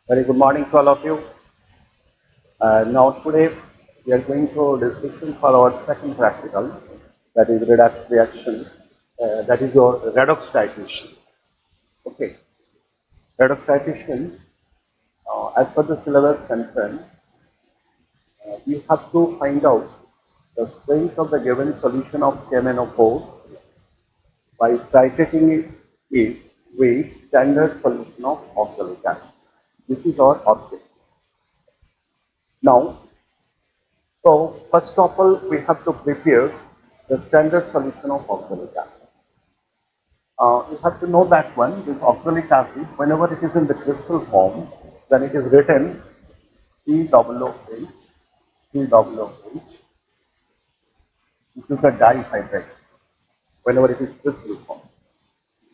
Very good morning to all of you. Now today we are going to discussion for our second practical, that is redox reaction. That is your redox titration. Okay, redox titration. As per the syllabus concerned, we have to find out the strength of the given solution of KMnO4 by titrating it with standard solution of oxalic acid. This is our objective. Now, so first of all, we have to prepare the standard solution of oxalic acid. You have to know that one, this oxalic acid, whenever it is in the crystal form, then it is written COOH, COOH, which is a dihydrate, whenever it is crystal form.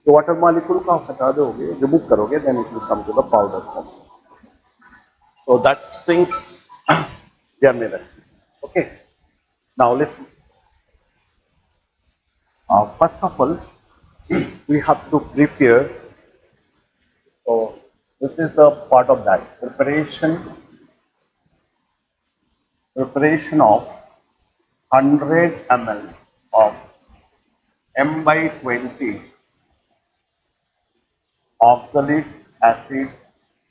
So water molecule को आप हटा दोगे, remove करोगे, then it will come to the powder form. So that thing ध्यान में रखिए. Okay. Now listen. First of all, we have to prepare. So this is the part of that preparation of 100 ml of M by 20 oxalic acid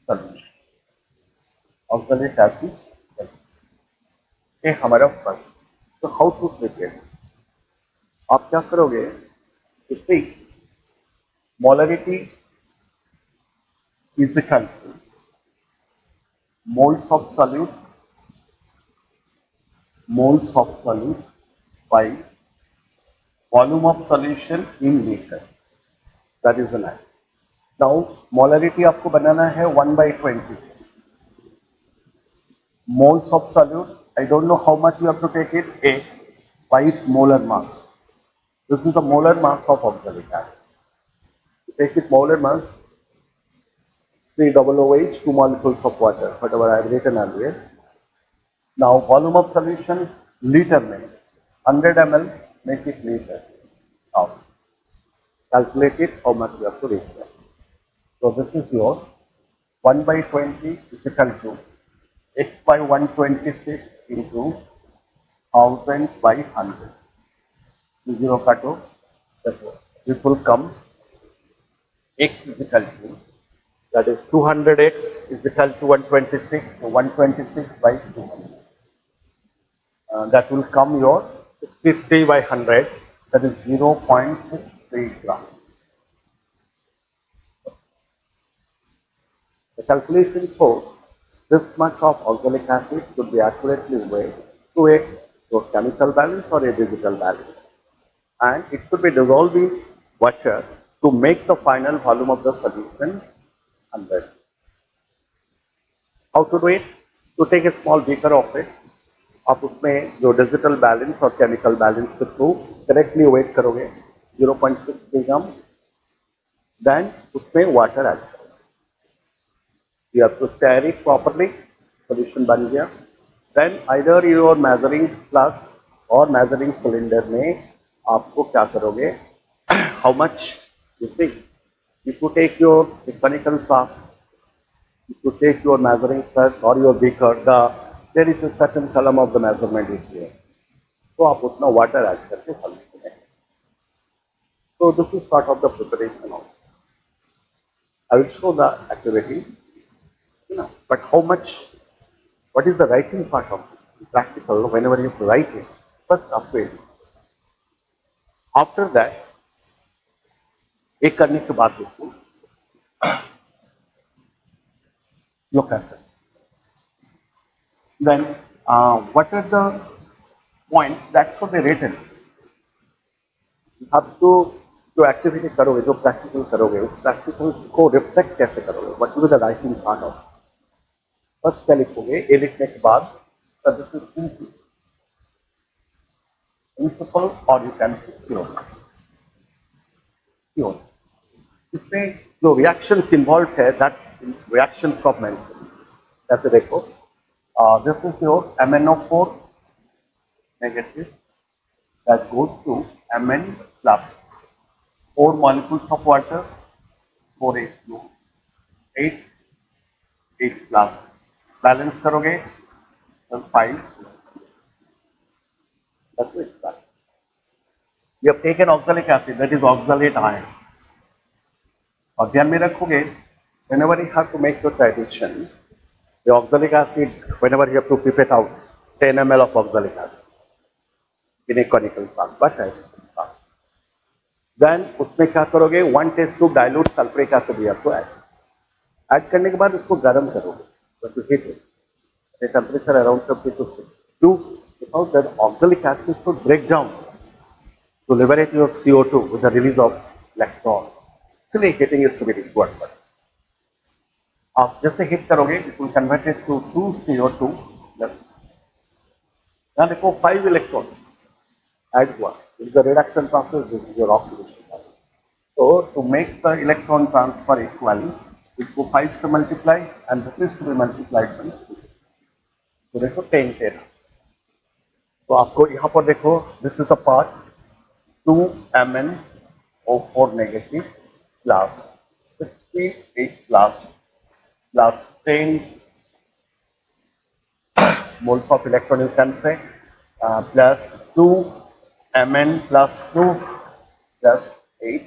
solution. Oxalic acid solution. ये हमारा first. तो how to prepare? आप क्या करोगे? इससे molarity is equal to moles of solute by volume of solution in liter. That is the line. Now molarity आपको बनाना है 1/20 moles of solute. I don't know how much you have to take it. A 5 molar mass. This is the molar mass of oxalic acid. Take it molar mass. COOH, 2 molecules of water, whatever I have written earlier. Now volume of solution liter में 100 ml, make it liter. Now calculate it how much you have to reach there. So this is your 1/20 is equal to x by 126 into 1000 by 100. 0 kato, this will come x is equal to, that is 200x is equal to 126, so 126 by 200. That will come your 63 by 100, that is 0.63 grams. The calculation shows this much of oxalic acid should be accurately weighed to a chemical balance or a physical balance. And it should be dissolved in water to make the final volume of the solution 100. How to do it? To take a small beaker of it, आप उसमें जो digital balance और chemical balance के through correctly wait करोगे 0.6 ग्राम, then उसमें water add करोगे. You have to stir it properly, solution बन गया. Then either your measuring flask or measuring cylinder में आपको क्या करोगे? How much you think? If you take your mechanical flask, if you take your measuring flask or your beaker, there is a certain column of the measurement is here. So आप उसमें water add करके solution है. So this is part of the preparation also. I will show the activity. But how much? What is the writing part of it? Practical, whenever you write it, first upgrade. After that, एक करने के बाद उसको look at it. Then, what are the points that should be written? आप जो activity करोगे, जो practical करोगे, उस प्रैक्टिकल को रिफ्लेक्ट कैसे करोगे? What will be the writing part of? First क्या लिखोगे? ए लिखने के बाद दिस इज प्रिंसिपल और यू कैन क्यों. इसमें जो रिएक्शन इन्वॉल्व है, दैट रिएक्शन ऑफ मेंशन. जैसे देखो, this is your MnO4 negative that goes to Mn plus 4 molecules of water, 4H2, 8 8 plus. Balance करोगे तो 5. That's it. You have taken oxalic acid, that is oxalate ion. और ध्यान में रखोगे, whenever you have to make your titration, the oxalic acid, whenever you have to pipette out 10 ml of oxalic acid in a conical flask, but then उसमें क्या करोगे, 1 test tube dilute sulphuric acid you have to add. Add करने के बाद उसको गर्म करोगे, तो heat a temperature around 50 to 62, because that oxalic acid should break down to liberate your CO2 with the release of electron. इसलिए heating is to be required. आप जैसे हीट करोगे, it will convert it to 2 CO2 plus. यहाँ देखो 5 electron add हुआ. This is the reduction process. This is your oxidation process. So to make the electron transfer equally, इसको 5 से multiply and this is to be multiplied by 2. तो देखो 10 10. तो आपको यहाँ पर देखो, this is the part 2 MnO4 negative plus 68 plus 10 moles of electron you can say, plus 2 Mn plus 2 plus 8,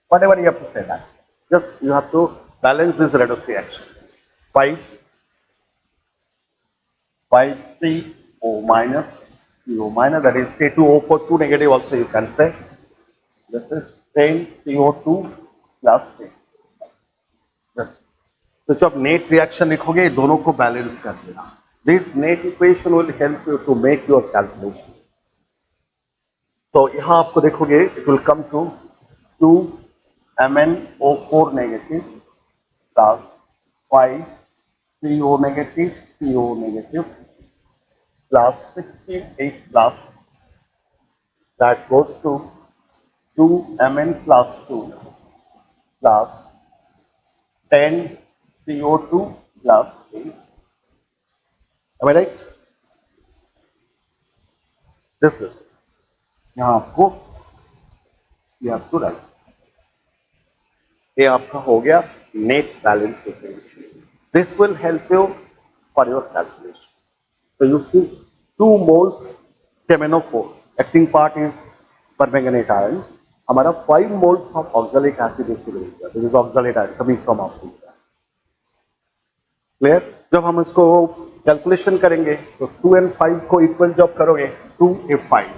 whatever you have to say that. Just you have to balance this redox reaction. 5 CO minus CO minus, that is K2O4 2 negative also you can say. This is 10 CO2 plus 10. तो जब net reaction लिखोगे, दोनों को balance कर देना. This net equation will help you to make your calculation. तो यहाँ आपको देखोगे, it will come to 2 MnO4 negative plus 5 CO negative plus 68 plus, that goes to 2 Mn plus 2 plus 10 CO2 plus 8. Am I right? This is, यहाँ आपको ये आपको right, ये आपका हो गया net balance equation. This will help you for your calculation. So you see 2 moles KMnO4, acting part is permanganate ion. हमारा 5 moles of oxalic acid is given. This is oxalate ion coming from oxygen. Clear. जब हम इसको calculation करेंगे तो 2 and 5 को equal जब करोगे 2 a 5,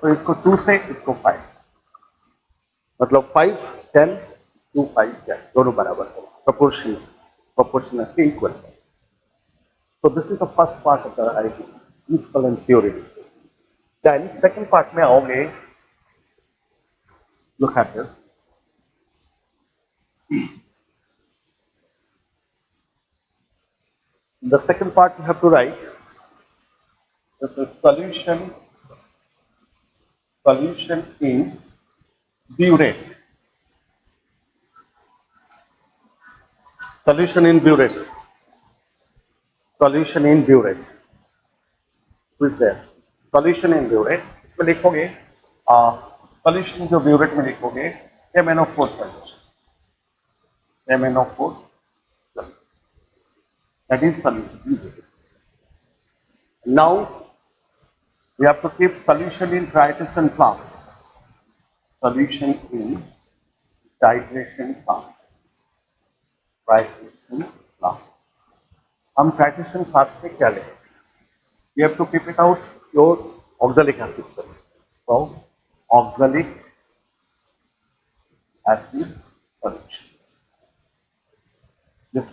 तो इसको 2 से इसको 5, मतलब 5 10 2 5 10 दोनों बराबर है, proportionally equal. So this is the first part of the idea, equivalent theory. Then second part में आओगे, look at this. The second part you have to write, this is solution in burette. Solution in burette. Solution in burette. Who is there? Solution in burette. इसमें लिखोगे, solution जो burette में लिखोगे, MnO4 solution. MnO4. That is solution. Now we have to keep solution in titration flask. Solution in titration flask. Titration flask. हम titration flask से क्या लेंगे? We have to keep it out your oxalic acid. So oxalic acid solution. This.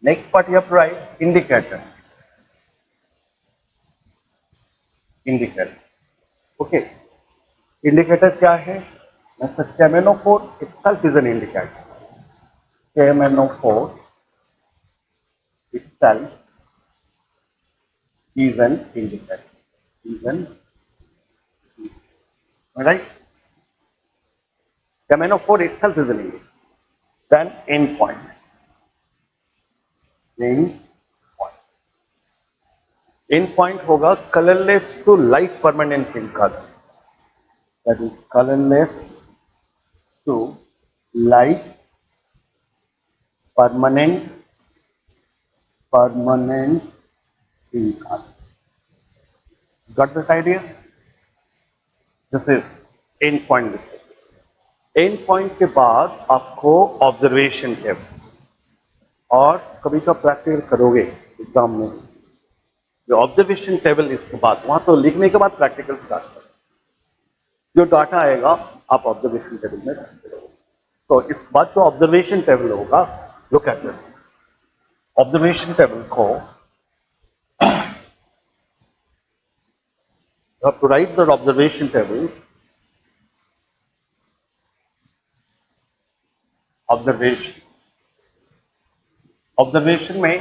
Next part you have to write indicator. Indicator. Okay. Indicator क्या है? KMnO4 itself is an indicator. KMnO4 itself is an indicator. Right? KMnO4 itself is an indicator. Then end point. End point होगा colorless to light permanent in color. That is colorless to light permanent income. Got that idea? This is end point. And point के बाद आपको observation table, और कभी का practical करोगे exam में, जो ऑब्जर्वेशन टेबल इसके बाद, वहां तो लिखने के बाद प्रैक्टिकल स्टार्ट करो, जो डाटा आएगा आप ऑब्जर्वेशन टेबल में रख करोगे। तो इस बात जो ऑब्जर्वेशन टेबल होगा, look at this observation table को, you have to write the observation table. Observation में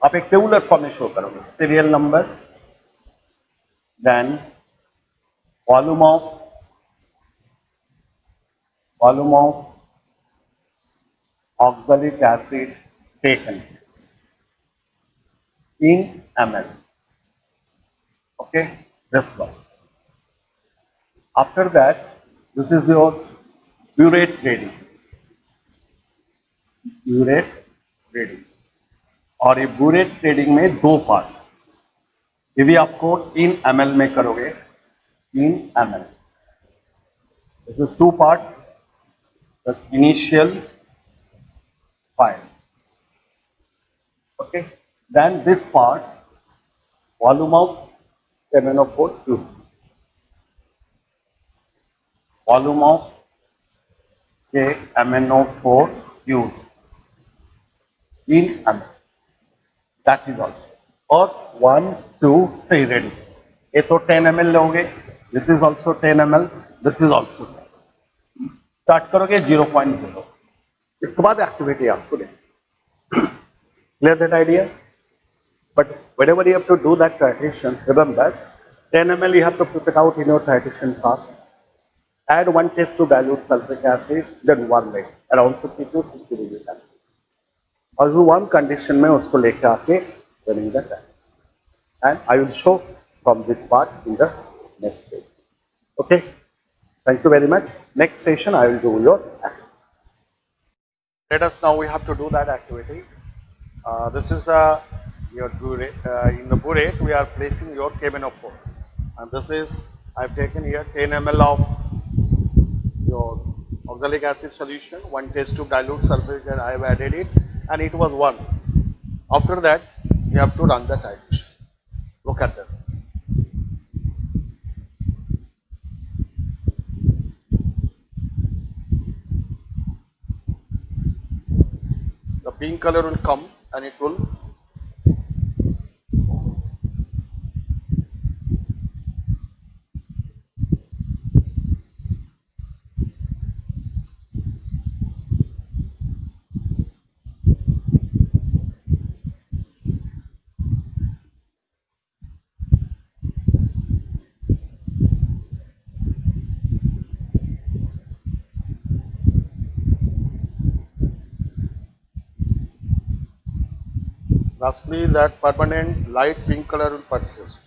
आप एक टेबुलर फॉर्म में शो करोगे, serial number, then volume of oxalic acid taken in ml. Okay, this one. After that, this is your burette grading. और ये burette grading में दो part, ये भी आपको 3 ml में करोगे, 3 ml. This is 2 parts. The initial file. Okay. Then this part, volume of MnO4 cube. Volume of MnO4 cube in ml. That is also. और 1, 2, 3 ready. ये तो 10 ml लोगे. This is also 10 ml. This is also 10. Start करोगे 0.0. इसके बाद activity आपको दें. Clear that idea? But whenever you have to do that titration, remember 10 ml you have to put it out in your titration fast. Add 1 test to dilute sulfuric acid, then 1 leg, around 50 to 60 degrees. और वो 1 condition में उसको लेके आके running the test. And I will show from this part in the next stage. Okay? Thank you very much. Next session I will do your activity. Let us now we have to do that activity. This is the your burette. In the burette we are placing your KMnO4, and this is I have taken here 10 ml of your oxalic acid solution, 1 test tube dilute sulfuric acid. I have added it, and it was 1. After that you have to run the titration. Look at this. The pink color will come and it will lastly that permanent light pink color will persist.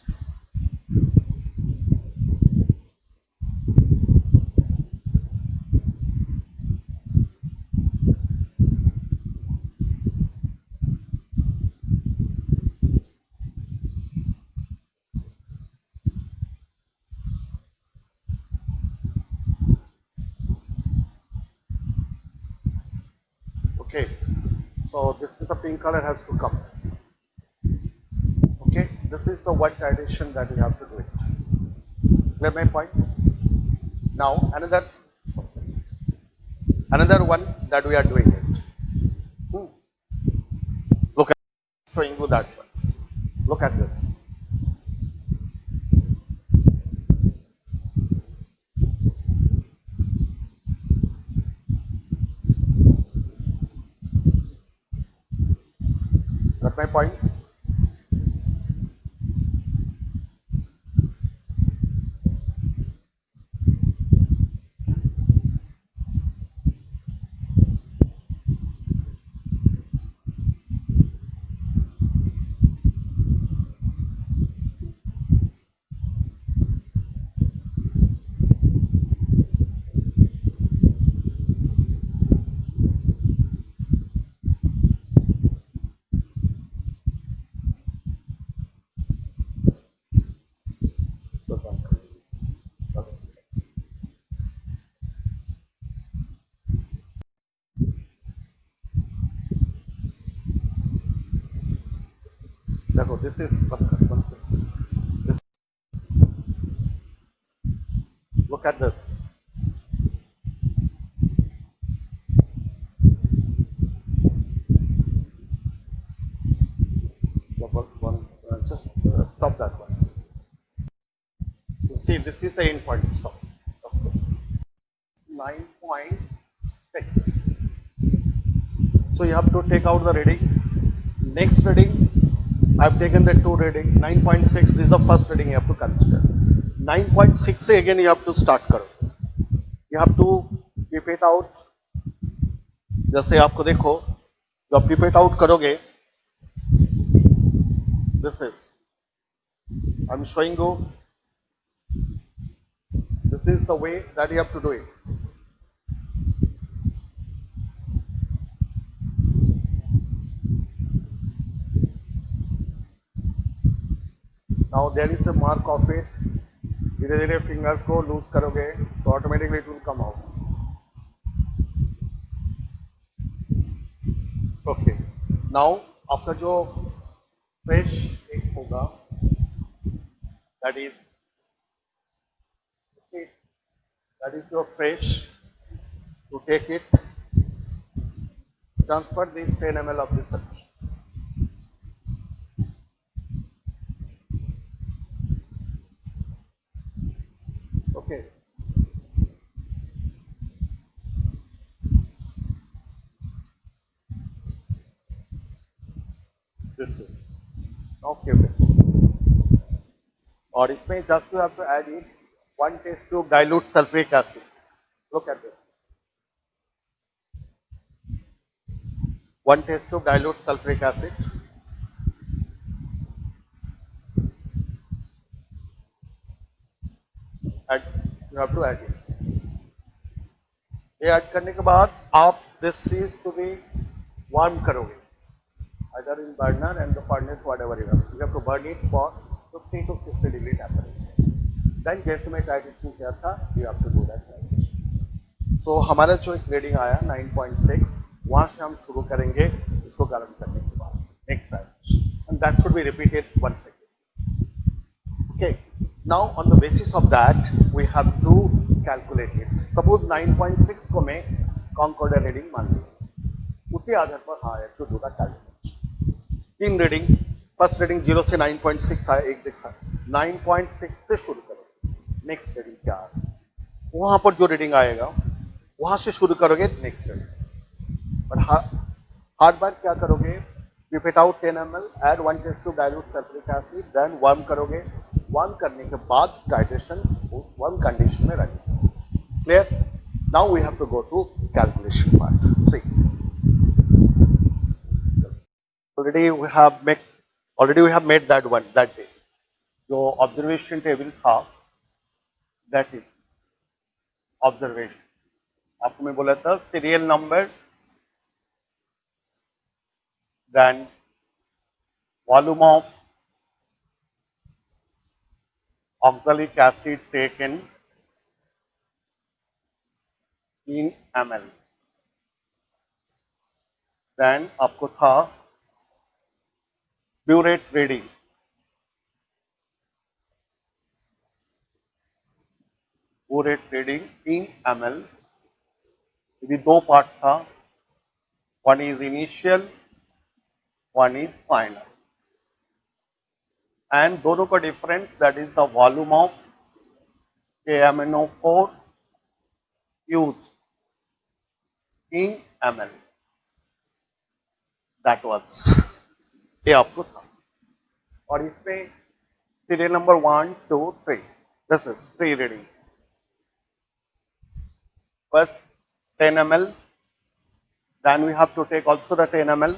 Okay, so this is the pink color has to come. Okay, this is the one titration that we have to do it. Clear my point? Now another one that we are doing it. Look at showing you that one. Look at this. Got my point? देखो this is this, look at this. Just stop that one. You see, this is the end point. Stop. Okay. 9.6. So you have to take out the reading. Next reading, I've taken the two reading. 9.6, this is the first reading you have to consider. 9.6 से again you have to start करो. You have to keep it out. जैसे आपको देखो, जो आप keep it out करोगे, this is, I'm showing you, this is the way that you have to do it. Now there is a mark of it. धीरे धीरे finger को loose करोगे तो automatically it will come out. Okay, now आपका जो fresh एक होगा that is your fresh. To take it, transfer this 10 ml of this solution. Okay. This is okay. और इसमें just you have to add it 1 test tube dilute sulfuric acid. Look at this. 1 test tube dilute sulfuric acid. Add, you have to add it. ये add करने के बाद आप this चीज to be warm करोगे, either in burner and the furnace whatever you have to burn it for 50 to 60 degree temperature. Then जैसे मैं titration किया था, you have to do that. So हमारा जो एक रीडिंग आया 9.6, वहां से हम शुरू करेंगे इसको गर्म करने के बाद next time, and that should be repeated once again. Okay. Now on the basis of that we have to calculate it. Suppose 9.6 को मैं कॉन्कॉर्डर रीडिंग मान ली, उसी आधार पर हाँ to do the calculation. 3 reading, first reading 0 से 9.6 आया, एक देखा 9.6 से शुरू करो. नेक्स्ट रीडिंग क्या है, वहां पर जो रीडिंग आएगा वहां से शुरू करोगे नेक्स्ट रीडिंग. बट हर बार क्या करोगे, keep it out 10 ml, add 1 test tube dilute sulfuric acid, then warm करोगे. वार्म करने के बाद टाइट्रेशन वार्म कंडीशन में रखें. Clear? Now we have to go to calculation part. See, already we have made that one that day. जो observation table था, that is observation. आपको मैं बोला था serial number, then volume of oxalic acid taken in ml. Then आपको था burette reading, इन ml. यदि दो पार्ट था, one is initial, one is final, and दोनों का difference that is the volume of KMnO4 use in ml. That was, ये आपको था. और इसमें serial number 1, 2, 3, this is 3 reading. First 10 ml, then we have to take also the 10 ml.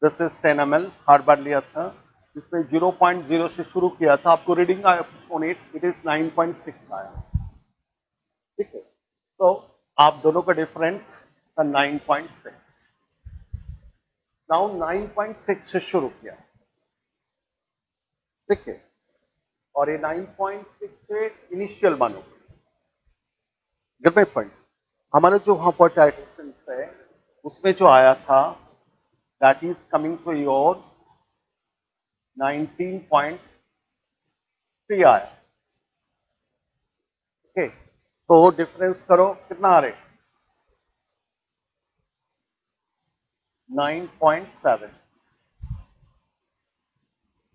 This is 10 ml, हर बार लिया था. इसमें 0.0 से शुरू किया था, आपको रीडिंग ऑन इट इज 9.6 आया. ठीक है, तो आप दोनों का डिफरेंस 9.6. नाउ 9.6 से शुरू किया, ठीक है, और ये 9.6 से इनिशियल मानो. Gate my point? हमारे जो वहां पर टाइट्रेशन है उसमें जो आया था that is coming to your 19.3 आया। ओके, तो डिफरेंस करो कितना आ रहे, 9.7।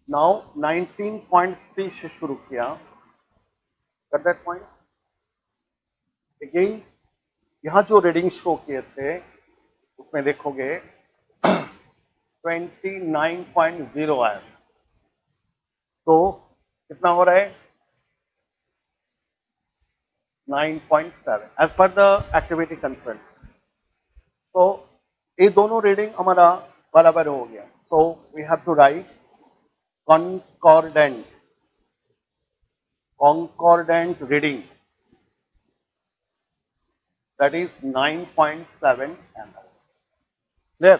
नाउ 19.3 से शुरू किया, कर दैट पॉइंट अगेन। यहां जो रीडिंग शो किए थे उसमें देखोगे 29.0 आया। तो कितना हो रहा है, 9.7 as per the activity concern. तो ये दोनों रीडिंग हमारा बराबर हो गया। So we have to write concordant reading, that is 9.7 mm. Clear?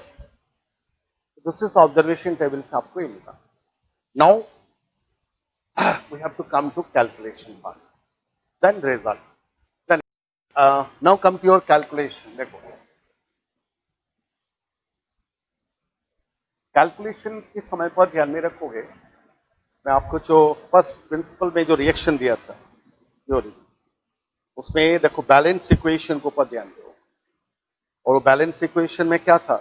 This is the observation table से आपको ये मिला। Now we have to come to calculation part, then result, then now come to your calculation। देखो calculation के समय पर ध्यान में रखोगे, मैं आपको जो फर्स्ट प्रिंसिपल में जो रिएक्शन दिया था जो उसमें देखो बैलेंस इक्वेशन को पर ध्यान दो। और बैलेंस इक्वेशन में क्या था,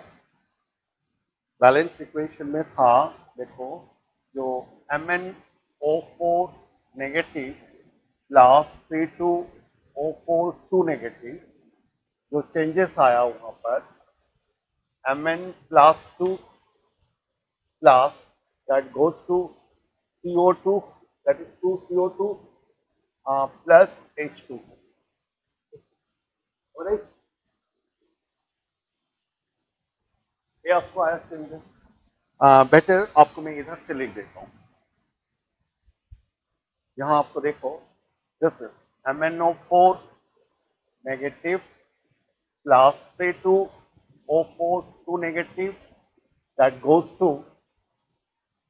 बैलेंस इक्वेशन में था देखो जो MnO4 negative plus C2O4 2 negative, जो चेंजेस आया वहां पर Mn+2 plus that goes to CO2, that is 2CO2 plus H2। Alright? ये आपको आया चेंजेस। बेटर आपको मैं इधर से लिख देता हूं। यहां आपको देखो this is MnO4 negative plus C2O4 2 negative that goes to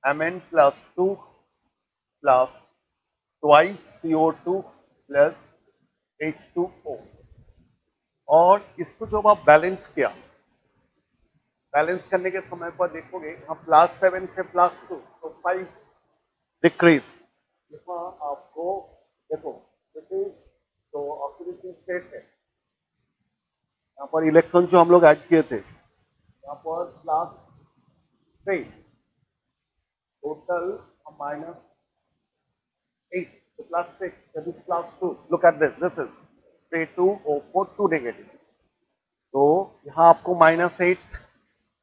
Mn+2 plus twice CO2 plus H2O। और इसको जब आप बैलेंस किया, बैलेंस करने के समय पर देखोगे हम +7 से +2 तो 5 डिक्रीज। यहाँ आपको देखो तो ऑक्सीडेशन स्टेट है, यहाँ पर इलेक्ट्रॉन जो हम लोग ऐड किए थे यहाँ पर +3 टोटल -8 तो +6 that is +2। Look at this, this is C2O4 2 negative. तो यहाँ आपको -8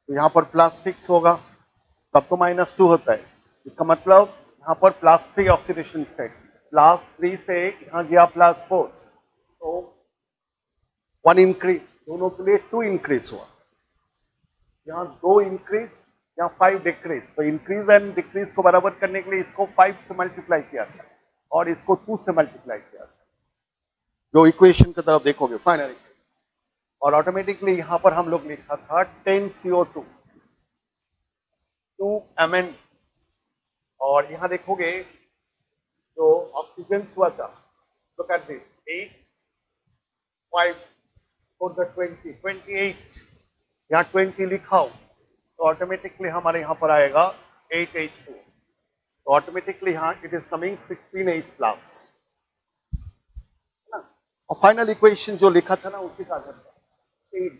तो यहाँ पर +6 होगा, तब तो -2 होता है। इसका मतलब यहाँ पर +3 ऑक्सीडेशन स्टेट, +3 से यहाँ गया +4 तो 1 इंक्रीज, दोनों के लिए 2 इंक्रीज हुआ। यहाँ 2 इंक्रीज, यहाँ 5 डिक्रीज। तो इंक्रीज एंड डिक्रीज को बराबर करने के लिए इसको 5 से मल्टीप्लाई किया था और इसको 2 से मल्टीप्लाई किया था, जो इक्वेशन की तरफ देखोगे फाइनली। और ऑटोमेटिकली यहां पर हम लोग लिखा था 10 CO2 2 Mn। और यहां देखोगे जो ऑक्सीजन हुआ था, लुक एट दिस 8 5 4 द 20 28, यहाँ 20 लिखा हो तो ऑटोमेटिकली हमारे यहाँ पर आएगा 8H2। तो ऑटोमेटिकली यहाँ इट इज कमिंग 16H+। और फाइनल इक्वेशन जो लिखा था ना उसी का आधार था।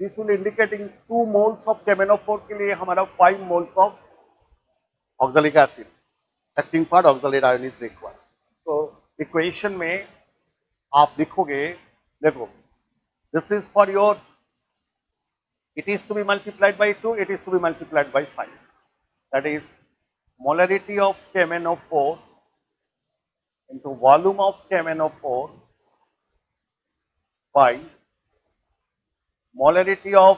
This will indicating 2 moles of KMnO4 के लिए हमारा 5 moles of oxalic acid acting part oxalate ion is required. तो इक्वेशन में आप लिखोगे देखो this is for your, it is to be multiplied by 2, it is to be multiplied by 5, that is molarity of KMnO4 into volume of KMnO4 by molarity of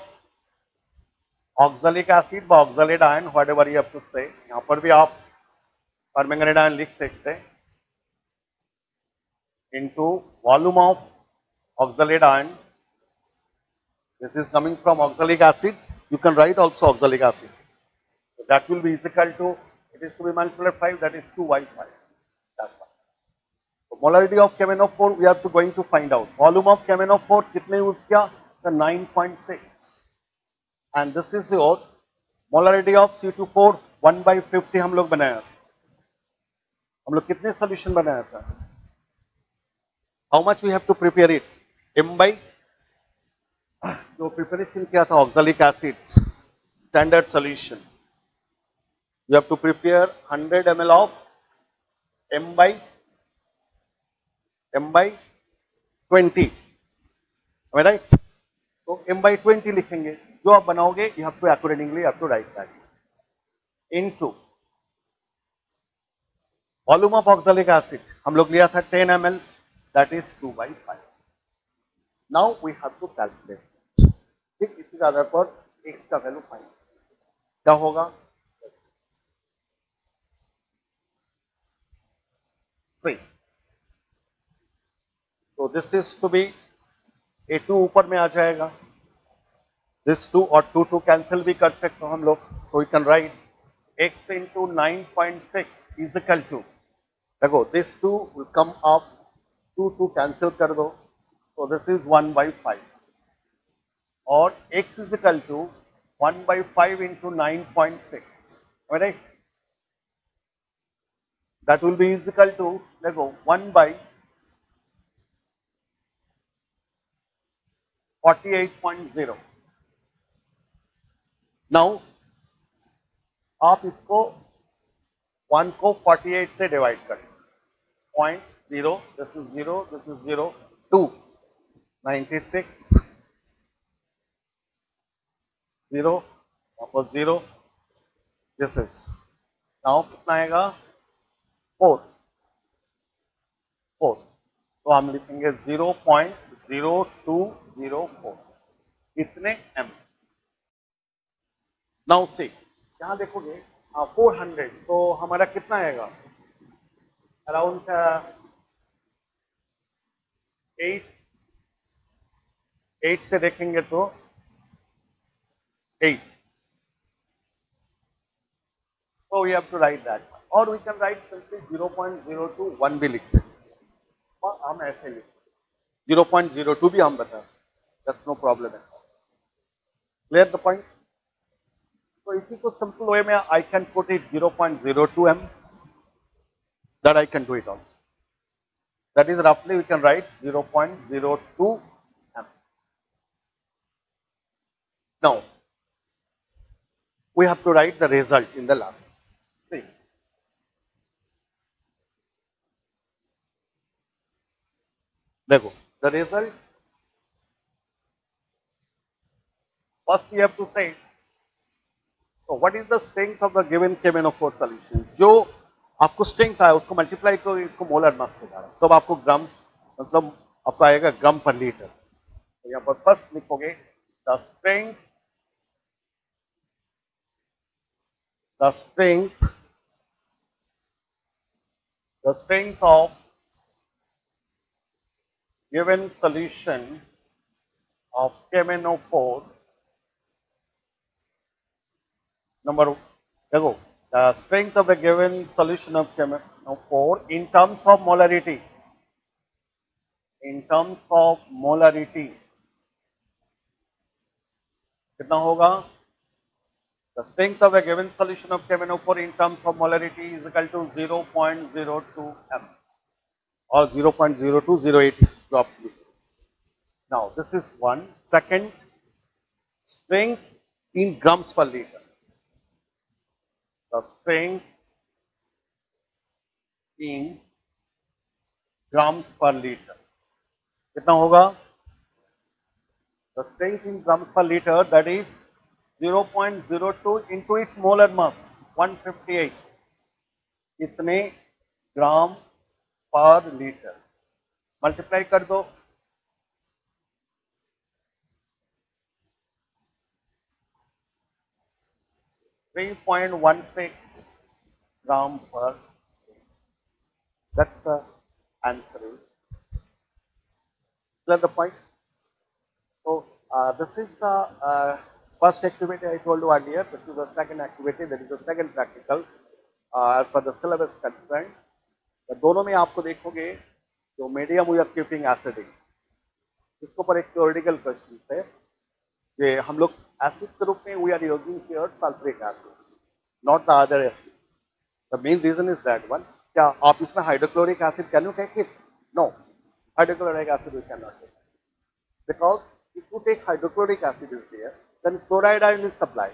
oxalic acid by oxalate ion, whatever you have to say। यहाँ पर भी आप permanganate ion लिख सकते हैं into volume of oxalate ion। This is coming from oxalic acid, you can write also oxalic acid, so that will be equal to, it is to be multiplied 5, that is 2Y5। that's all। So molarity of KMnO4 we are going to find out। volume of KMnO4 कितने use किया, the 9.6, and this is the molarity of C2O4 1/50 हम लोग बनाया हम लोग कितने solution बनाया था? How much we have to prepare it? m by जो प्रिपरेशन किया था oxalic acid standard solution, you have to prepare 100 ml of m by 20, right? तो m by 20 लिखेंगे, जो आप बनाओगे you have to accordingly have to write that into volume of oxalic acid हम लोग लिया था 10 ml, that is 2/5. Now we have to calculate, ठीक, इसी के आधार पर x का वैल्यू फाइंड क्या होगा? सही, तो this is to be A2 ऊपर में आ जाएगा, दिस 2 और 2 2 कैंसिल भी कर सकते हो हम लोग, so you can write x into 9.6 is equal to, देखो this 2 will come up, 2 2 cancel कर दो, so this is 1/5 और x is equal to 1/5 into 9.6, right? That will be is equal to, देखो 1/48.0. नाउ आप इसको 1 को 48 से डिवाइड करें, 0.0, दिस इज 0, दिस इज 0, 2, 96, 0, वापस 0, दिस इज, नाउ कितना आएगा? 4, 4, तो हम लिखेंगे 0.0204, इतने m. नाउ से यहाँ देखोगे 400, तो हमारा कितना आएगा? अराउंड 8 से देखेंगे तो 8, so we have to write that, or we can write simply 0.021 भी लिख सकते हैं, और हम ऐसे लिख 0.02 भी हम बता सकते, that's no problem at all. Clear the point? तो इसी को सिंपल वे में I can put it 0.02 m, that I can do it also. That is roughly we can write 0.02 m. Now we have to write the result in the last. See, देखो the result, first we have to say, so what is the strength of the given KMnO4 solution? जो आपको strength आया उसको multiply करो इसको molar mass के द्वारा, तब आपको ग्राम, मतलब आपको आएगा ग्राम पर लीटर. तो यहाँ पर फर्स्ट लिखोगे the strength, the strength, the strength of given solution of KMnO4, number, देखो, the strength of the given solution of KMnO4 in terms of molarity, in terms of molarity कितना होगा? The strength of a given solution of KMnO4 in terms of molarity is equal to 0.02 m or 0.0208 जो आप लिखो. Now this is one. Second, strength in grams per liter. The strength in grams per liter कितना होगा? The strength in grams per liter, that is 0.02 into its molar mass 158, कितने ग्राम पर litre, multiply कर दो, 3.16 gram per liter. That's the answer. Clear the point? So this is the first activity I told you earlier. This is the second activity, that is the second practical as per the syllabus concerned. तो दोनों में आपको देखोगे जो medium we are keeping acidic, इसके ऊपर एक theoretical question है कि हम लोग एसिड के रूप में we are using here sulphuric acid, not the other acid. The main reason is that one, क्या आप इसमें hydrochloric acid can you take it? No, hydrochloric acid we can not take because if you take hydrochloric acid is there, then chloride ion is supplied,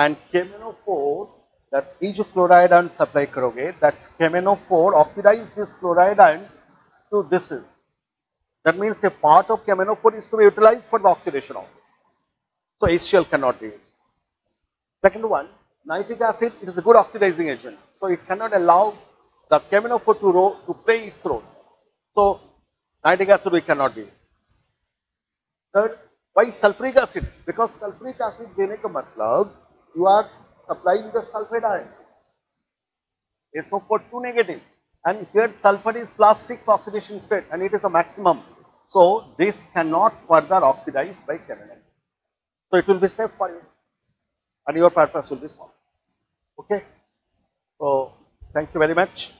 and KMnO4, that's ये जो chloride ion supply करोगे, that's KMnO4 oxidize this chloride ion to this is. That means a part of KMnO4 is to be utilized for the oxidation of. So HCl cannot be used. Second one, nitric acid, it is a good oxidizing agent, so it cannot allow the KMnO4 to play its role. So nitric acid we cannot use. Third, why sulfuric acid? Because sulfuric acid देने का मतलब you are supplying the sulfate ion. SO4 2 negative, and here sulfur is +6 oxidation state, and it is a maximum. So this cannot further oxidize by KMnO. So it will be safe for you, and your purpose will be solved. Okay. So thank you very much.